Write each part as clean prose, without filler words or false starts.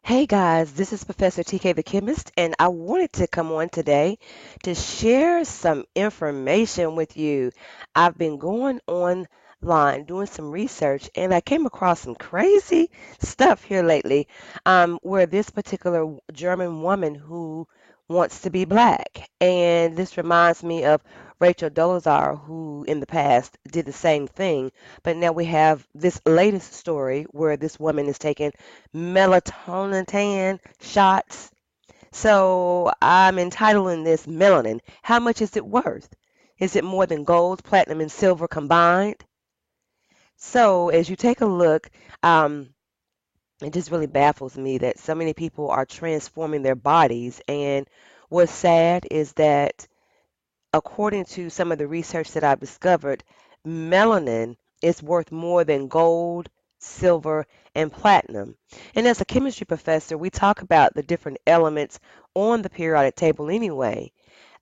Hey guys, this is Professor TK the Chemist, and I wanted to come on today to share some information with you. I've been going online doing some research, and I came across some crazy stuff here lately, where this particular German woman who wants to be black, and this reminds me of Rachel Dolezal, who in the past did the same thing, but now we have this latest story where this woman is taking melatonin shots. So I'm entitling this melanin. How much is it worth? Is it more than gold, platinum, and silver combined? So as you take a look, um, it just really baffles me that so many people are transforming their bodies. And what's sad is that according to some of the research that I've discovered, melanin is worth more than gold, silver, and platinum. And as a chemistry professor, we talk about the different elements on the periodic table anyway.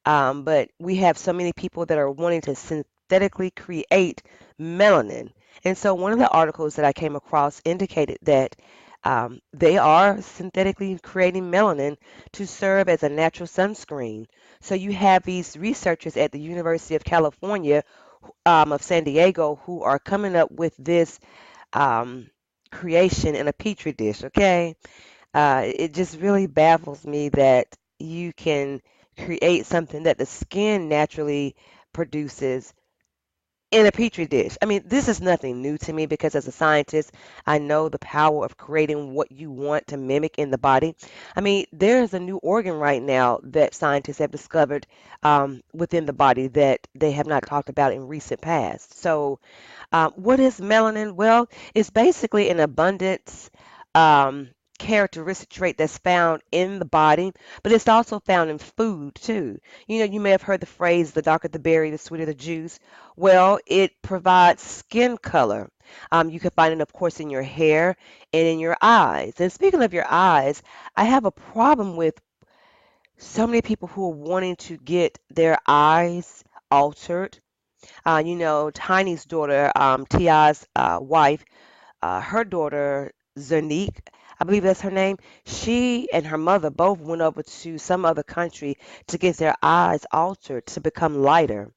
But we have so many people that are wanting to synthetically create melanin. And so one of the articles that I came across indicated that they are synthetically creating melanin to serve as a natural sunscreen. So you have these researchers at the University of California of San Diego who are coming up with this um, creation in a petri dish. Okay, it just really baffles me that you can create something that the skin naturally produces in a petri dish. I mean, this is nothing new to me because as a scientist, I know the power of creating what you want to mimic in the body. I mean, there's a new organ right now that scientists have discovered within the body that they have not talked about in recent past. So, what is melanin? Well, it's basically an abundance um, characteristic trait that's found in the body, but it's also found in food too. You know, you may have heard the phrase, the darker the berry, the sweeter the juice. Well, it provides skin color. You can find it, of course, in your hair and in your eyes. And speaking of your eyes, I have a problem with so many people who are wanting to get their eyes altered. Tiny's daughter, Tia's wife, her daughter, Zernique, I believe that's her name, she and her mother both went over to some other country to get their eyes altered to become lighter.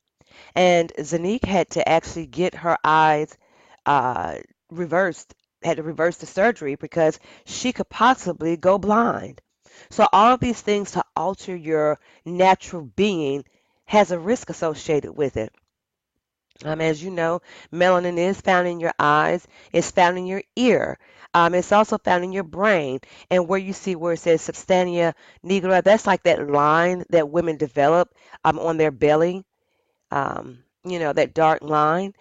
And Zanique had to actually get her eyes uh, reversed, had to reverse the surgery because she could possibly go blind. So all of these things to alter your natural being has a risk associated with it. As you know, melanin is found in your eyes, it's found in your ear, it's also found in your brain. And where you see where it says substantia nigra, that's like that line that women develop on their belly, that dark line.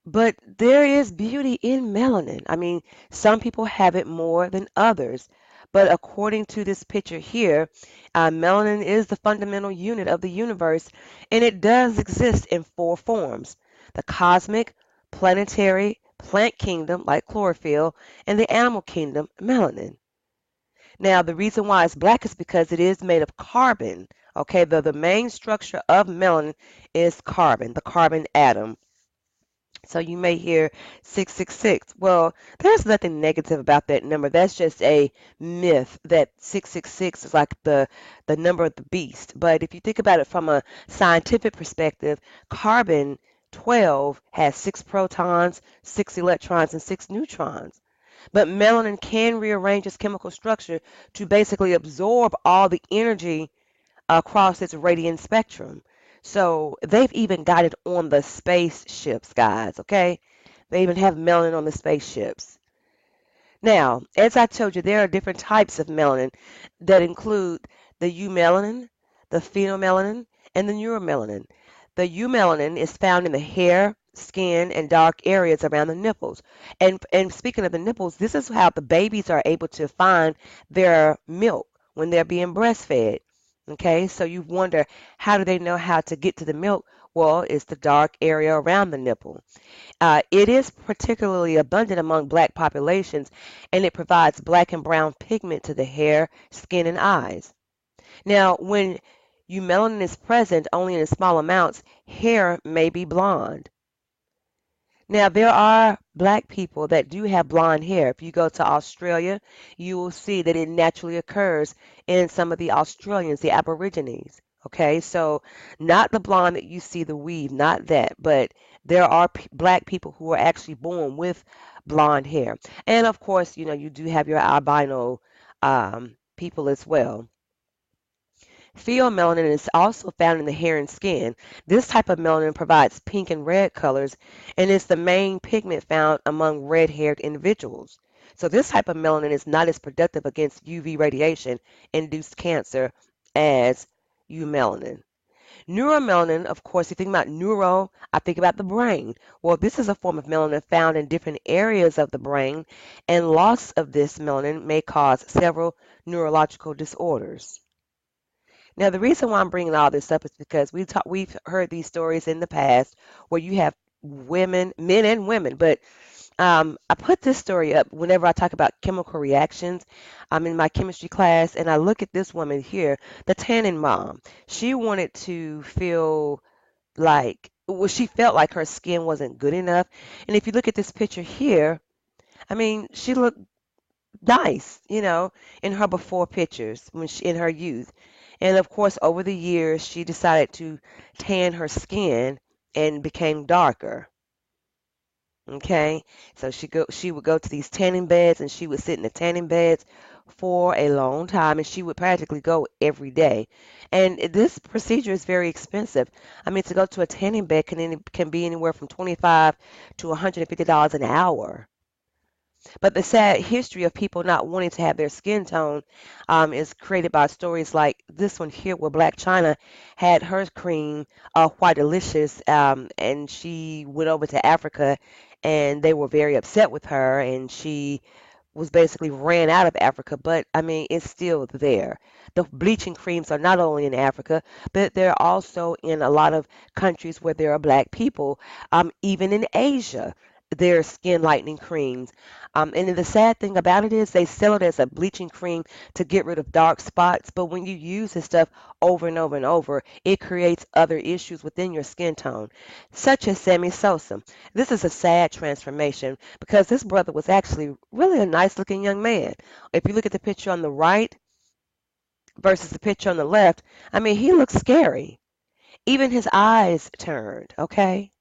But there is beauty in melanin. I mean, some people have it more than others. But according to this picture here, melanin is the fundamental unit of the universe, and it does exist in four forms: the cosmic, planetary, plant kingdom, like chlorophyll, and the animal kingdom, melanin. Now, the reason why it's black is because it is made of carbon. Okay, the main structure of melanin is carbon, the carbon atom. So you may hear 666. Well, there's nothing negative about that number. That's just a myth that 666 is like the number of the beast. But if you think about it from a scientific perspective, carbon 12 has 6 protons, 6 electrons, and 6 neutrons. But melanin can rearrange its chemical structure to basically absorb all the energy across its radiant spectrum. So they've even got it on the spaceships, guys, okay? They even have melanin on the spaceships. Now, as I told you, there are different types of melanin that include the eumelanin, the phenomelanin, and the neuromelanin. The eumelanin is found in the hair, skin, and dark areas around the nipples. And speaking of the nipples, this is how the babies are able to find their milk when they're being breastfed. Okay, so you wonder, how do they know how to get to the milk? Well, it's the dark area around the nipple. It is particularly abundant among black populations, and it provides black and brown pigment to the hair, skin, and eyes. Now, when eumelanin is present only in small amounts, hair may be blonde. Now, there are black people that do have blonde hair. If you go to Australia, you will see that it naturally occurs in some of the Australians, the Aborigines. Okay, so not the blonde that you see, the weave, not that, but there are black people who are actually born with blonde hair. And of course, you do have your albino people as well. Pheomelanin is also found in the hair and skin. This type of melanin provides pink and red colors and is the main pigment found among red-haired individuals. So this type of melanin is not as productive against UV radiation-induced cancer as eumelanin. Neuromelanin, of course, you think about neuro, I think about the brain. Well, this is a form of melanin found in different areas of the brain, and loss of this melanin may cause several neurological disorders. Now, the reason why I'm bringing all this up is because we've heard these stories in the past where you have women, men and women, but I put this story up whenever I talk about chemical reactions. I'm in my chemistry class, and I look at this woman here, the tannin mom. She wanted to feel like, well, she felt like her skin wasn't good enough. And if you look at this picture here, I mean, she looked nice, in her before pictures when she in her youth. And of course, over the years, she decided to tan her skin and became darker. Okay, so she would go to these tanning beds and she would sit in the tanning beds for a long time and she would practically go every day. And this procedure is very expensive. I mean, to go to a tanning bed can be anywhere from 25 to $150 an hour. But the sad history of people not wanting to have their skin tone is created by stories like this one here, where Black China had her cream, White Delicious, and she went over to Africa, and they were very upset with her, and she was basically ran out of Africa. But I mean, it's still there. The bleaching creams are not only in Africa, but they're also in a lot of countries where there are black people, even in Asia. Their skin lightening creams. And then the sad thing about it is they sell it as a bleaching cream to get rid of dark spots. But when you use this stuff over and over and over, it creates other issues within your skin tone, such as Sammy Sosa. This is a sad transformation because this brother was actually really a nice looking young man. If you look at the picture on the right versus the picture on the left, I mean, he looks scary. Even his eyes turned, okay?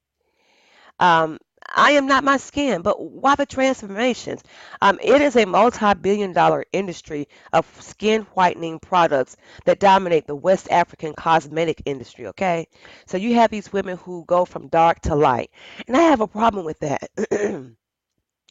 Um, I am not my skin, but why the transformations? It is a multi-billion-dollar industry of skin whitening products that dominate the West African cosmetic industry, okay? So you have these women who go from dark to light, and I have a problem with that.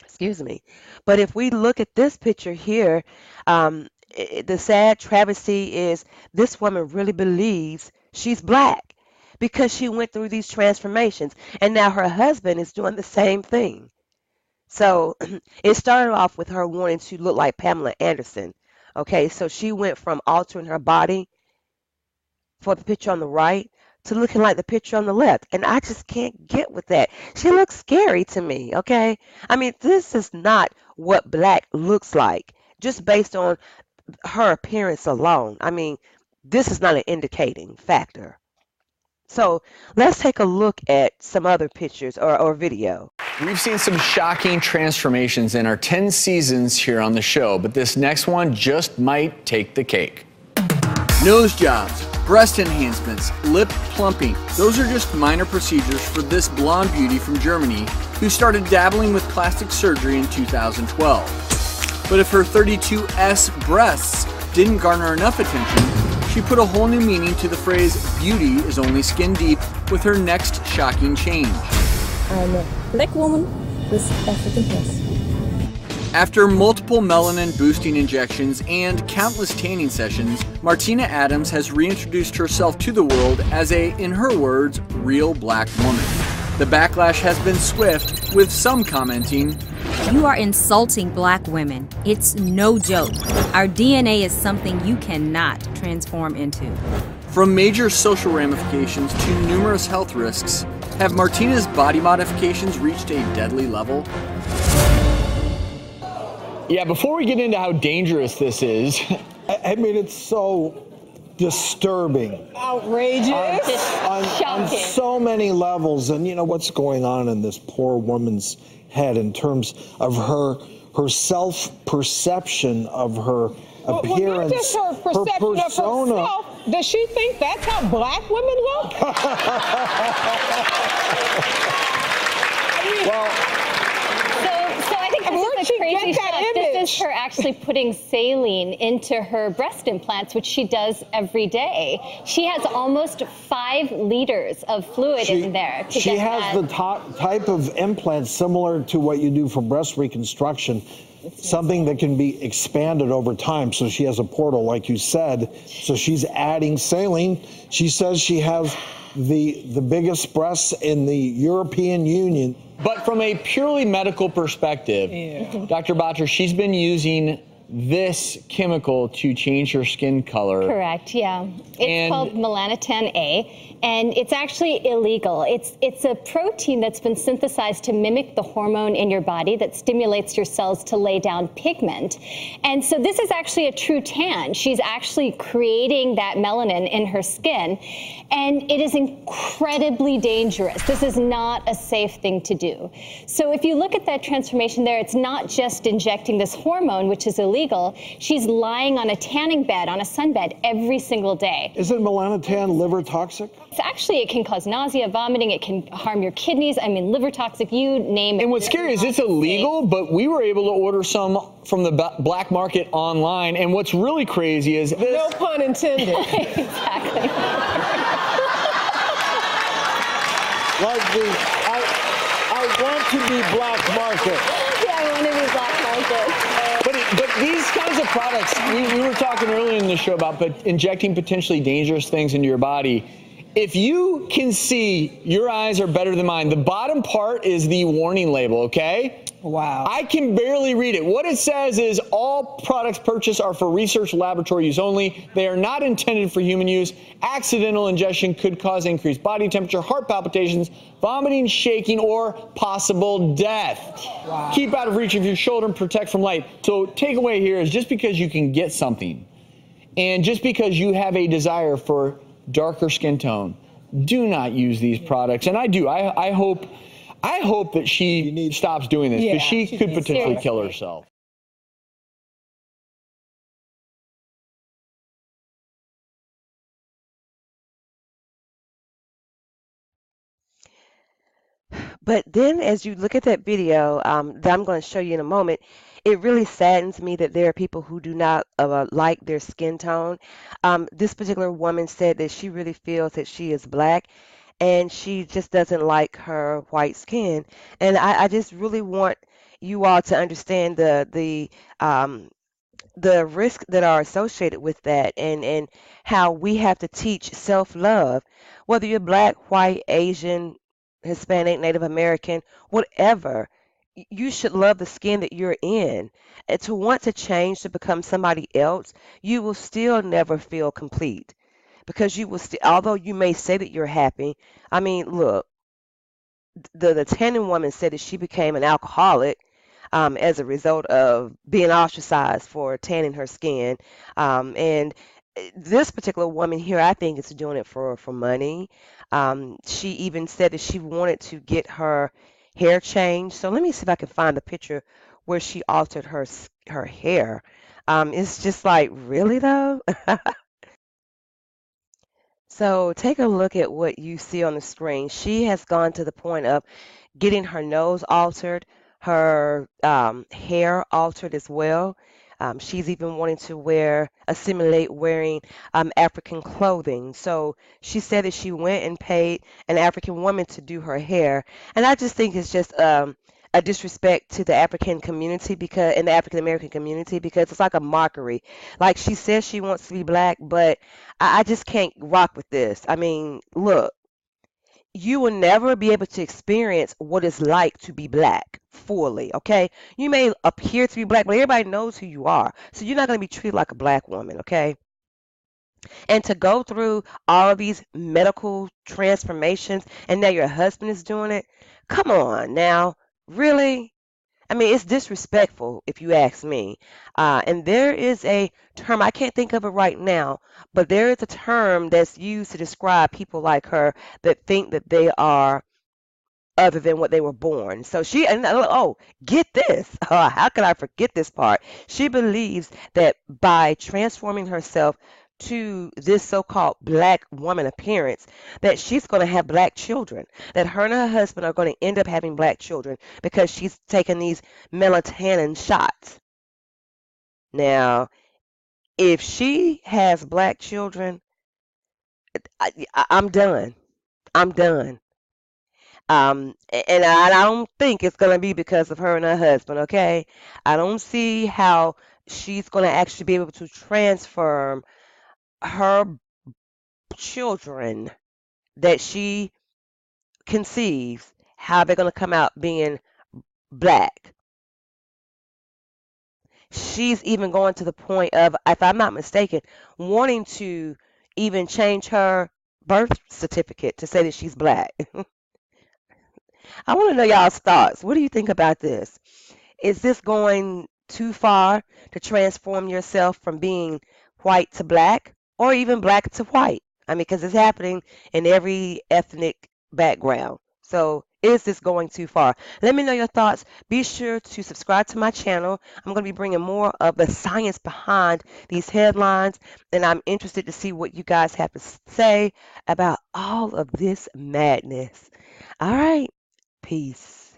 Excuse me. But if we look at this picture here, the sad travesty is this woman really believes she's black because she went through these transformations, and now her husband is doing the same thing. So it started off with her wanting to look like Pamela Anderson. Okay, so she went from altering her body for the picture on the right to looking like the picture on the left. And I just can't get with that. She looks scary to me, okay? I mean, this is not what black looks like, just based on her appearance alone. I mean, this is not an indicating factor. So let's take a look at some other pictures or video. We've seen some shocking transformations in our 10 seasons here on the show, but this next one just might take the cake. Nose jobs, breast enhancements, lip plumping. Those are just minor procedures for this blonde beauty from Germany who started dabbling with plastic surgery in 2012. But if her 32S breasts didn't garner enough attention, she put a whole new meaning to the phrase beauty is only skin deep with her next shocking change. I'm a black woman with African breasts. After multiple melanin boosting injections and countless tanning sessions, Martina Adams has reintroduced herself to the world as a, in her words, real black woman. The backlash has been swift, with some commenting, "You are insulting black women. It's no joke. Our DNA is something you cannot transform into." From major social ramifications to numerous health risks, have Martina's body modifications reached a deadly level? Yeah, before we get into how dangerous this is, I mean, it's so disturbing. Outrageous. On so many levels. And you know what's going on in this poor woman's head in terms of her self-perception of her appearance, not just her perception her persona. of herself. Does she think that's how black women look? Well, So I think this is a crazy shot. This is her actually putting saline into her breast implants, which she does every day. She has almost 5 liters of fluid in there. She has the type of implant similar to what you do for breast reconstruction, something that can be expanded over time. So she has a portal, like you said. So she's adding saline. She says she has the biggest breasts in the European Union. But from a purely medical perspective, Dr. Botcher, she's been using this chemical to change her skin color. Correct, yeah. It's called melanotan A, and it's actually illegal. It's a protein that's been synthesized to mimic the hormone in your body that stimulates your cells to lay down pigment. And so this is actually a true tan. She's actually creating that melanin in her skin, and it is incredibly dangerous. This is not a safe thing to do. So if you look at that transformation there, it's not just injecting this hormone, which is illegal. She's lying on a tanning bed, on a sunbed, every single day. Isn't melanotan liver toxic? It's actually, it can cause nausea, vomiting, it can harm your kidneys. I mean, liver toxic, you name it. And what's scary is it's illegal, but we were able to order some from the black market online. And what's really crazy is this. No pun intended. Exactly. Like I want to be black market. Yeah, I want to be black market. But these kinds of products, we were talking earlier in the show about injecting potentially dangerous things into your body. If you can see, your eyes are better than mine. The bottom part is the warning label, okay? Wow. I can barely read it. What it says is all products purchased are for research laboratory use only. They are not intended for human use. Accidental ingestion could cause increased body temperature, heart palpitations, vomiting, shaking, or possible death. Wow. Keep out of reach of your shoulder and protect from light. So takeaway here is just because you can get something and just because you have a desire for darker skin tone, do not use these products. And I hope that she stops doing this because she could potentially kill herself. But then, as you look at that video that I'm going to show you in a moment, it really saddens me that there are people who do not like their skin tone. This particular woman said that she really feels that she is black and she just doesn't like her white skin. And I just really want you all to understand the risks that are associated with that, and how we have to teach self-love, whether you're black, white, Asian, Hispanic, Native American, whatever. You should love the skin that you're in. And to want to change to become somebody else, you will still never feel complete because you will still, although you may say that you're happy. I mean, look, the tanning woman said that she became an alcoholic as a result of being ostracized for tanning her skin. And this particular woman here, I think, is doing it for money. She even said that she wanted to get her hair changed. So let me see if I can find the picture where she altered her hair. It's just like, really though? So take a look at what you see on the screen. She has gone to the point of getting her nose altered, her hair altered as well. She's even wanting to assimilate wearing African clothing. So she said that she went and paid an African woman to do her hair. And I just think it's just a disrespect to the African community and the African American community, because it's like a mockery. Like, she says she wants to be black, but I just can't rock with this. I mean, look, you will never be able to experience what it's like to be black fully, okay? You may appear to be black, but everybody knows who you are. So you're not going to be treated like a black woman, okay? And to go through all of these medical transformations and now your husband is doing it, come on now, really? I mean, it's disrespectful if you ask me. And there is a term, I can't think of it right now, but there is a term that's used to describe people like her that think that they are other than what they were born. So she, and oh, get this. How could I forget this part? She believes that by transforming herself to this so-called black woman appearance, that she's going to have black children, that her and her husband are going to end up having black children because she's taking these melatonin shots. Now, if she has black children, I'm done. I'm done. And I don't think it's going to be because of her and her husband, okay? I don't see how she's going to actually be able to transform her children that she conceives, how they're going to come out being black. She's even going to the point of, if I'm not mistaken, wanting to even change her birth certificate to say that she's black. I want to know y'all's thoughts. What do you think about this? Is this going too far to transform yourself from being white to black or even black to white? I mean, because it's happening in every ethnic background. So is this going too far? Let me know your thoughts. Be sure to subscribe to my channel. I'm going to be bringing more of the science behind these headlines, and I'm interested to see what you guys have to say about all of this madness. All right. Peace.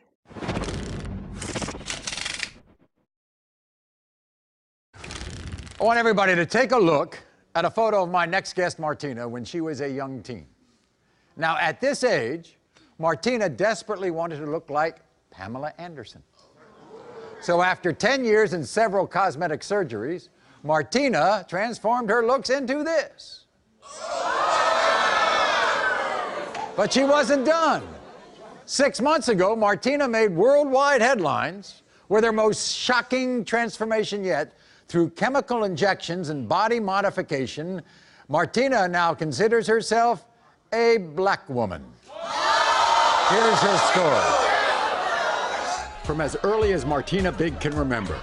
I want everybody to take a look at a photo of my next guest, Martina, when she was a young teen. Now, at this age, Martina desperately wanted to look like Pamela Anderson. So after 10 years and several cosmetic surgeries, Martina transformed her looks into this. But she wasn't done. 6 months ago, Martina made worldwide headlines with her most shocking transformation yet. Through chemical injections and body modification, Martina now considers herself a black woman. Here's her story. From as early as Martina Big can remember,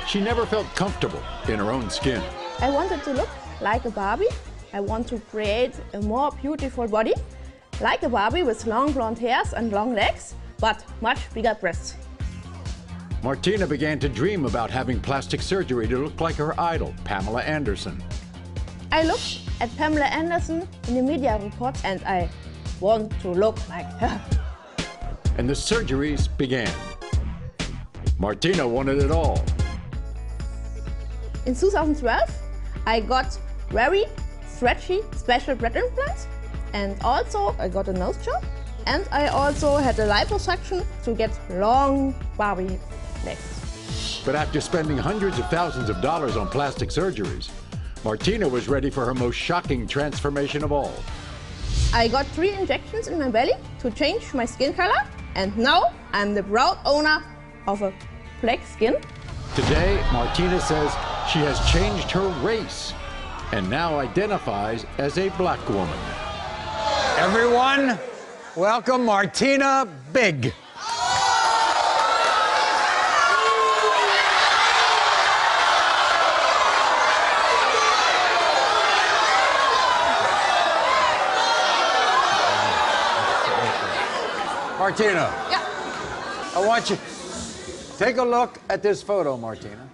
she never felt comfortable in her own skin. I wanted to look like a Barbie. I want to create a more beautiful body, like a Barbie with long blonde hairs and long legs, but much bigger breasts. Martina began to dream about having plastic surgery to look like her idol, Pamela Anderson. I looked at Pamela Anderson in the media reports and I want to look like her. And the surgeries began. Martina wanted it all. In 2012, I got very stretchy special breast implants, and also I got a nose job, and I also had a liposuction to get long Barbie legs. But after spending hundreds of thousands of dollars on plastic surgeries, Martina was ready for her most shocking transformation of all. I got 3 injections in my belly to change my skin color, and now I'm the proud owner of a black skin. Today, Martina says she has changed her race and now identifies as a black woman. Everyone, welcome Martina Big. Martina. Yeah. I want you take a look at this photo, Martina.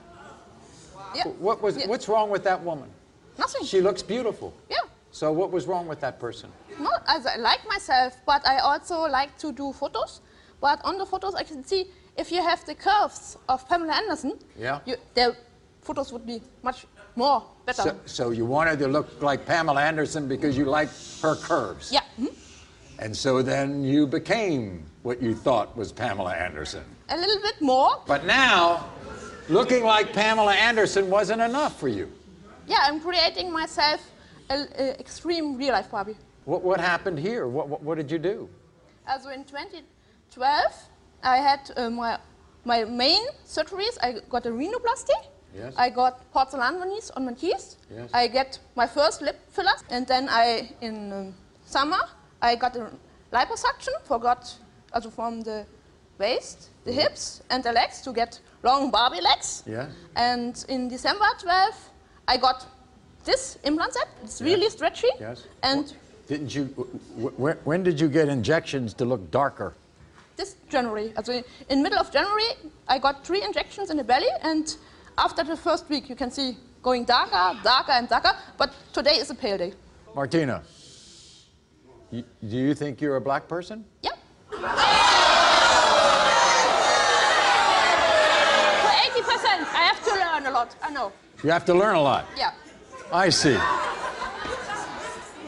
Yeah. What's wrong with that woman? Nothing. She looks beautiful. Yeah. So what was wrong with that person? No, I like myself, but I also like to do photos. But on the photos, I can see if you have the curves of Pamela Anderson, yeah, the photos would be much more better. So you wanted to look like Pamela Anderson because you liked her curves. Yeah. Mm-hmm. And so then you became what you thought was Pamela Anderson. A little bit more. But now, looking like Pamela Anderson wasn't enough for you. Yeah, I'm creating myself an extreme real-life Barbie. What happened here? What did you do? So in 2012, I had my main surgeries. I got a rhinoplasty. Yes. I got porcelain veneers on my teeth. Yes. I get my first lip fillers. And then in summer, I got a liposuction from the waist, the hips, and the legs to get long Barbie legs. Yeah. And in December 12, I got this implant set. It's really stretchy. Yes. And didn't you? When did you get injections to look darker? This January. Also in middle of January, I got 3 injections in the belly, and after the first week, you can see going darker, darker, and darker. But today is a pale day. Martina, do you think you're a black person? Yeah. For 80%, I have to learn a lot. I know. You have to learn a lot. Yeah. I see.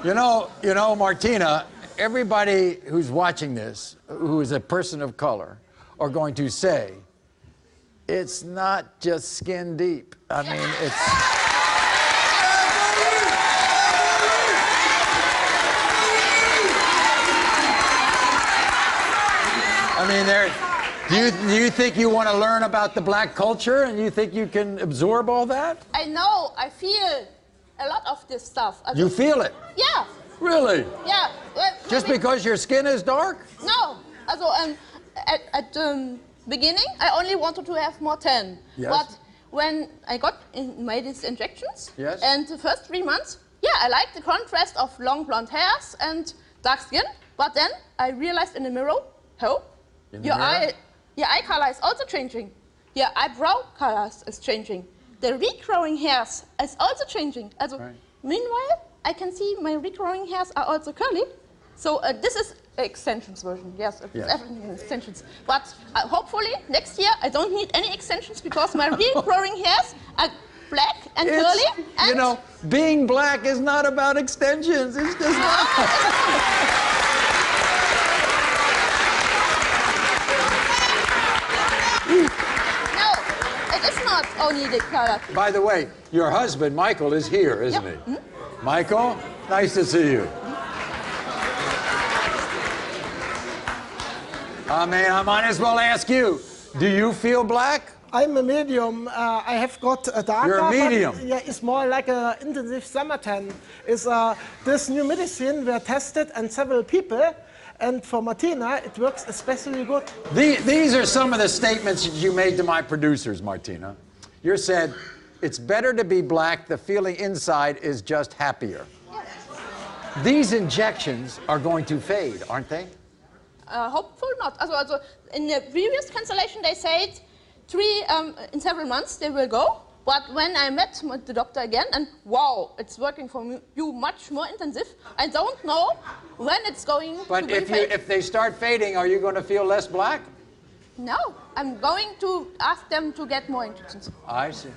You know, Martina, everybody who's watching this, who is a person of color, are going to say, it's not just skin deep. I mean, it's... I mean, do you think you want to learn about the black culture and you think you can absorb all that? I know. I feel a lot of this stuff. You feel it? Yeah. Really? Yeah. Just because your skin is dark? No. Also, at the beginning, I only wanted to have more tan. Yes. But when I made these injections, yes. And the first 3 months, yeah, I liked the contrast of long blonde hairs and dark skin. But then I realized in the mirror, your eye color is also changing. Your eyebrow color is changing. The regrowing hairs is also changing. Also, right. Meanwhile, I can see my regrowing hairs are also curly. So this is extensions version. Yes, everything is extensions. But hopefully next year I don't need any extensions because my regrowing hairs are black and curly. And you know, being black is not about extensions. It's just not. It's not only the color. By the way, your husband, Michael, is here, isn't he? Mm-hmm. Michael, nice to see you. I mean, I might as well ask you, do you feel black? I'm a medium. I have got a darker. You're a medium. But, yeah, it's more like an intensive summer tan. It's, this new medicine were tested on several people. And for Martina, it works especially good. These are some of the statements that you made to my producers, Martina. You said, it's better to be black, the feeling inside is just happier. These injections are going to fade, aren't they? Hopefully not. Also, in the previous cancellation, they said in several months they will go. But when I met the doctor again, and wow, it's working for you much more intensive. I don't know when it's going to be fade. If they start fading, are you going to feel less black? No, I'm going to ask them to get more injections. I see.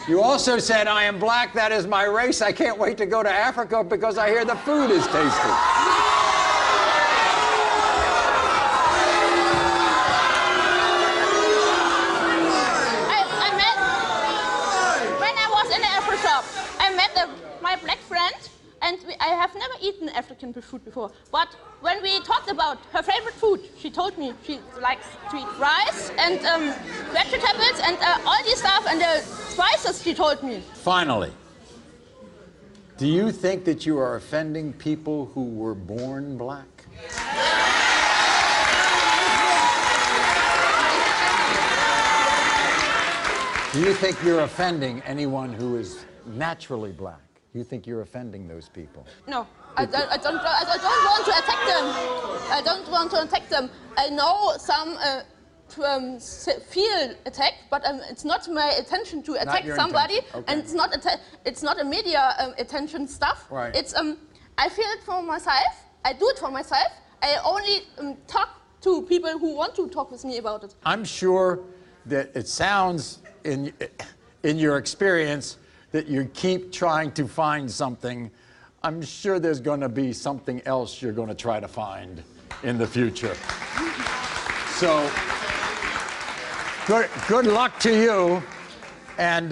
You also said, I am black, that is my race. I can't wait to go to Africa because I hear the food is tasty. My black friend, and I have never eaten African food before. But when we talked about her favorite food, she told me she likes to eat rice and vegetables and all this stuff and the spices, she told me. Finally, do you think that you are offending people who were born black? Do you think you're offending anyone who is naturally black? You think you're offending those people? No, I don't want to attack them. I don't want to attack them. I know some feel attacked, but it's not my intention to attack somebody, okay. And it's not a media attention stuff. Right. It's I feel it for myself. I do it for myself. I only talk to people who want to talk with me about it. I'm sure that it sounds in your experience that you keep trying to find something. I'm sure there's going to be something else you're going to try to find in the future. So, good luck to you. And,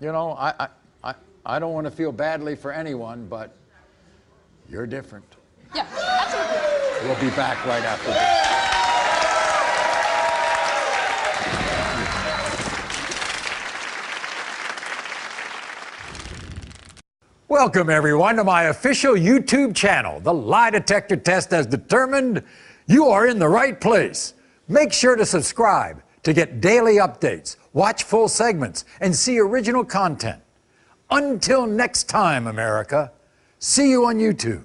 you know, I don't want to feel badly for anyone, but you're different. Yeah, absolutely. We'll be back right after this. Welcome, everyone, to my official YouTube channel. The lie detector test has determined You are in the right place. Make sure to subscribe to get daily updates, watch full segments, and see original content. Until next time, America, see you on YouTube.